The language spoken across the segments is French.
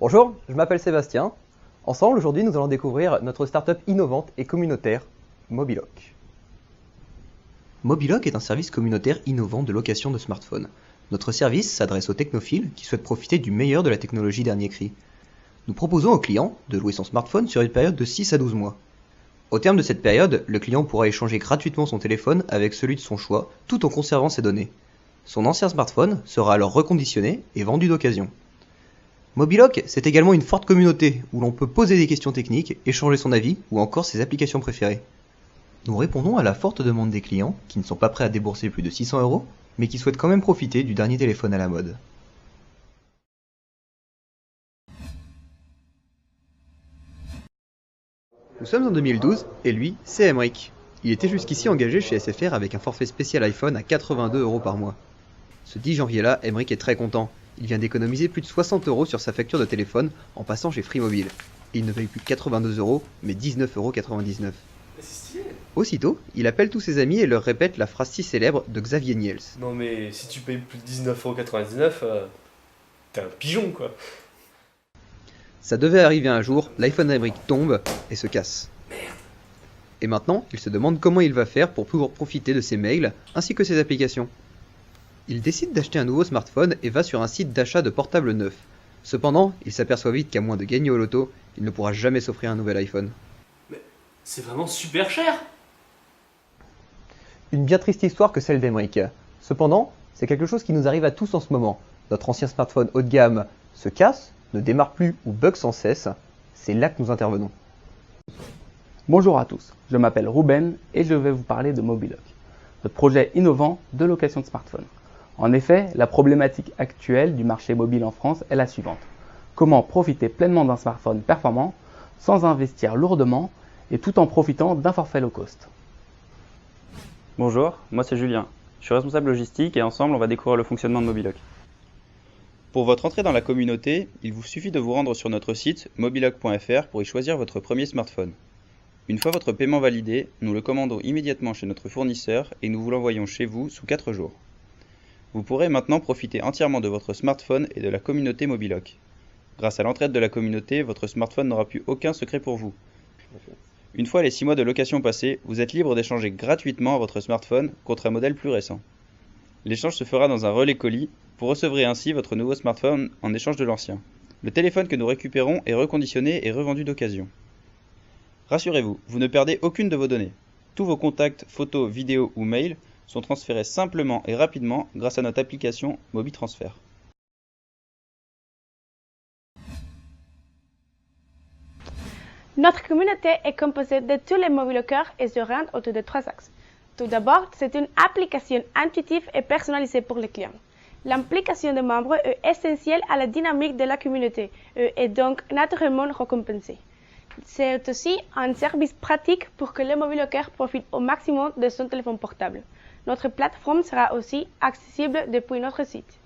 Bonjour, je m'appelle Sébastien. Ensemble, aujourd'hui, nous allons découvrir notre start-up innovante et communautaire, Mobiloc. Mobiloc est un service communautaire innovant de location de smartphones. Notre service s'adresse aux technophiles qui souhaitent profiter du meilleur de la technologie dernier cri. Nous proposons aux clients de louer son smartphone sur une période de 6 à 12 mois. Au terme de cette période, le client pourra échanger gratuitement son téléphone avec celui de son choix, tout en conservant ses données. Son ancien smartphone sera alors reconditionné et vendu d'occasion. Mobiloc, c'est également une forte communauté où l'on peut poser des questions techniques, échanger son avis ou encore ses applications préférées. Nous répondons à la forte demande des clients qui ne sont pas prêts à débourser plus de 600 €, mais qui souhaitent quand même profiter du dernier téléphone à la mode. Nous sommes en 2012 et lui, c'est Emric. Il était jusqu'ici engagé chez SFR avec un forfait spécial iPhone à 82 € par mois. Ce 10 janvier-là, Emric est très content. Il vient d'économiser plus de 60 € sur sa facture de téléphone en passant chez Free Mobile. Et il ne paye plus 82 €, mais 19,99 €. C'est stylé. Aussitôt, il appelle tous ses amis et leur répète la phrase si célèbre de Xavier Niels. Non mais si tu payes plus de 19,99 €, t'es un pigeon quoi. Ça devait arriver un jour, l'iPhone d'Emric tombe et se casse. Et maintenant, il se demande comment il va faire pour pouvoir profiter de ses mails ainsi que ses applications. Il décide d'acheter un nouveau smartphone et va sur un site d'achat de portables neufs. Cependant, il s'aperçoit vite qu'à moins de gagner au loto, il ne pourra jamais s'offrir un nouvel iPhone. Mais c'est vraiment super cher. Une bien triste histoire que celle d'Emric. Cependant, c'est quelque chose qui nous arrive à tous en ce moment. Notre ancien smartphone haut de gamme se casse, ne démarre plus ou bug sans cesse. C'est là que nous intervenons. Bonjour à tous, je m'appelle Ruben et je vais vous parler de Mobiloc, notre projet innovant de location de smartphones. En effet, la problématique actuelle du marché mobile en France est la suivante. Comment profiter pleinement d'un smartphone performant sans investir lourdement et tout en profitant d'un forfait low cost? Bonjour, moi c'est Julien. Je suis responsable logistique et ensemble on va découvrir le fonctionnement de Mobiloc. Pour votre entrée dans la communauté, il vous suffit de vous rendre sur notre site mobiloc.fr pour y choisir votre premier smartphone. Une fois votre paiement validé, nous le commandons immédiatement chez notre fournisseur et nous vous l'envoyons chez vous sous 4 jours. Vous pourrez maintenant profiter entièrement de votre smartphone et de la communauté Mobiloc. Grâce à l'entraide de la communauté, votre smartphone n'aura plus aucun secret pour vous. Une fois les 6 mois de location passés, vous êtes libre d'échanger gratuitement votre smartphone contre un modèle plus récent. L'échange se fera dans un relais colis, vous recevrez ainsi votre nouveau smartphone en échange de l'ancien. Le téléphone que nous récupérons est reconditionné et revendu d'occasion. Rassurez-vous, vous ne perdez aucune de vos données. Tous vos contacts, photos, vidéos ou mails sont transférés simplement et rapidement grâce à notre application MobiTransfer. Notre communauté est composée de tous les mobiloceurs et se rend autour de 3 axes. Tout d'abord, c'est une application intuitive et personnalisée pour les clients. L'implication des membres est essentielle à la dynamique de la communauté et est donc naturellement récompensée. C'est aussi un service pratique pour que le mobiloceur profite au maximum de son téléphone portable. Notre plateforme sera aussi accessible depuis notre site.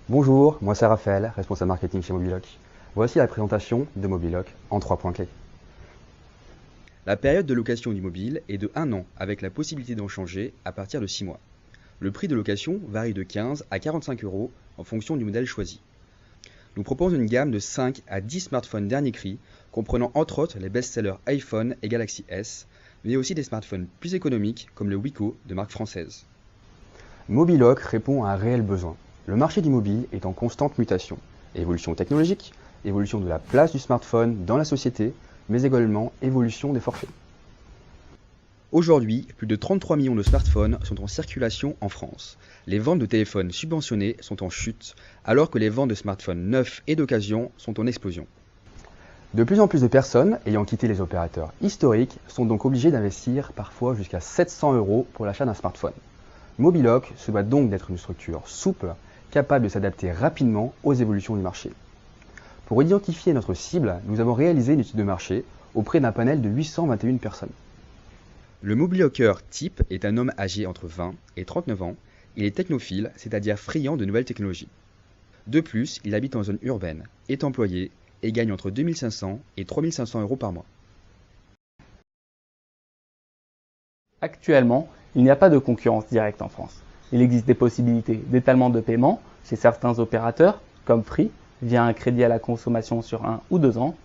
Bonjour, moi c'est Raphaël, responsable marketing chez Mobiloc. Voici la présentation de Mobiloc en 3 points clés. La période de location du mobile est de 1 an avec la possibilité d'en changer à partir de 6 mois. Le prix de location varie de 15 à 45 € en fonction du modèle choisi. Nous proposons une gamme de 5 à 10 smartphones dernier cri, comprenant entre autres les best-sellers iPhone et Galaxy S, mais aussi des smartphones plus économiques comme le Wiko de marque française. Mobiloc répond à un réel besoin. Le marché du mobile est en constante mutation. Évolution technologique, évolution de la place du smartphone dans la société, mais également évolution des forfaits. Aujourd'hui, plus de 33 millions de smartphones sont en circulation en France. Les ventes de téléphones subventionnés sont en chute, alors que les ventes de smartphones neufs et d'occasion sont en explosion. De plus en plus de personnes ayant quitté les opérateurs historiques sont donc obligées d'investir parfois jusqu'à 700 € pour l'achat d'un smartphone. Mobiloc se doit donc d'être une structure souple, capable de s'adapter rapidement aux évolutions du marché. Pour identifier notre cible, nous avons réalisé une étude de marché auprès d'un panel de 821 personnes. Le mobilocker type est un homme âgé entre 20 et 39 ans. Il est technophile, c'est-à-dire friand de nouvelles technologies. De plus, il habite en zone urbaine, est employé et gagne entre 2500 et 3500 € par mois. Actuellement, il n'y a pas de concurrence directe en France. Il existe des possibilités d'étalement de paiement chez certains opérateurs, comme Free, via un crédit à la consommation sur 1 ou 2 ans.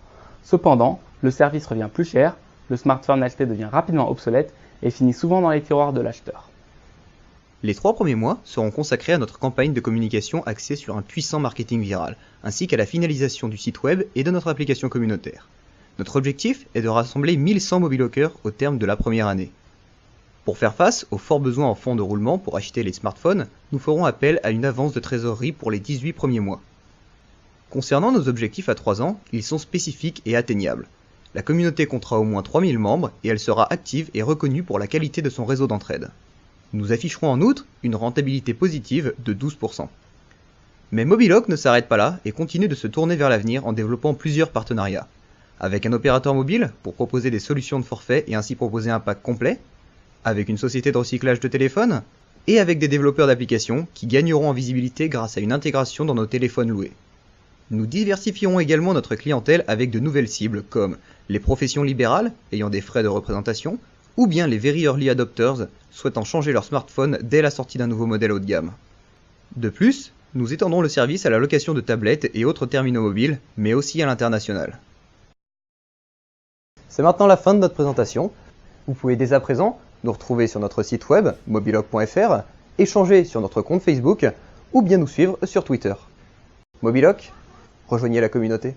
Cependant, le service revient plus cher, le smartphone acheté devient rapidement obsolète et finit souvent dans les tiroirs de l'acheteur. Les 3 premiers mois seront consacrés à notre campagne de communication axée sur un puissant marketing viral, ainsi qu'à la finalisation du site web et de notre application communautaire. Notre objectif est de rassembler 1100 mobilockers au terme de la première année. Pour faire face aux forts besoins en fonds de roulement pour acheter les smartphones, nous ferons appel à une avance de trésorerie pour les 18 premiers mois. Concernant nos objectifs à 3 ans, ils sont spécifiques et atteignables. La communauté comptera au moins 3000 membres et elle sera active et reconnue pour la qualité de son réseau d'entraide. Nous afficherons en outre une rentabilité positive de 12%. Mais Mobilock ne s'arrête pas là et continue de se tourner vers l'avenir en développant plusieurs partenariats. Avec un opérateur mobile pour proposer des solutions de forfait et ainsi proposer un pack complet, avec une société de recyclage de téléphones, et avec des développeurs d'applications qui gagneront en visibilité grâce à une intégration dans nos téléphones loués. Nous diversifierons également notre clientèle avec de nouvelles cibles comme les professions libérales ayant des frais de représentation, ou bien les very early adopters souhaitant changer leur smartphone dès la sortie d'un nouveau modèle haut de gamme. De plus, nous étendrons le service à la location de tablettes et autres terminaux mobiles, mais aussi à l'international. C'est maintenant la fin de notre présentation. Vous pouvez dès à présent nous retrouver sur notre site web mobilock.fr, échanger sur notre compte Facebook ou bien nous suivre sur Twitter. Mobilock, rejoignez la communauté.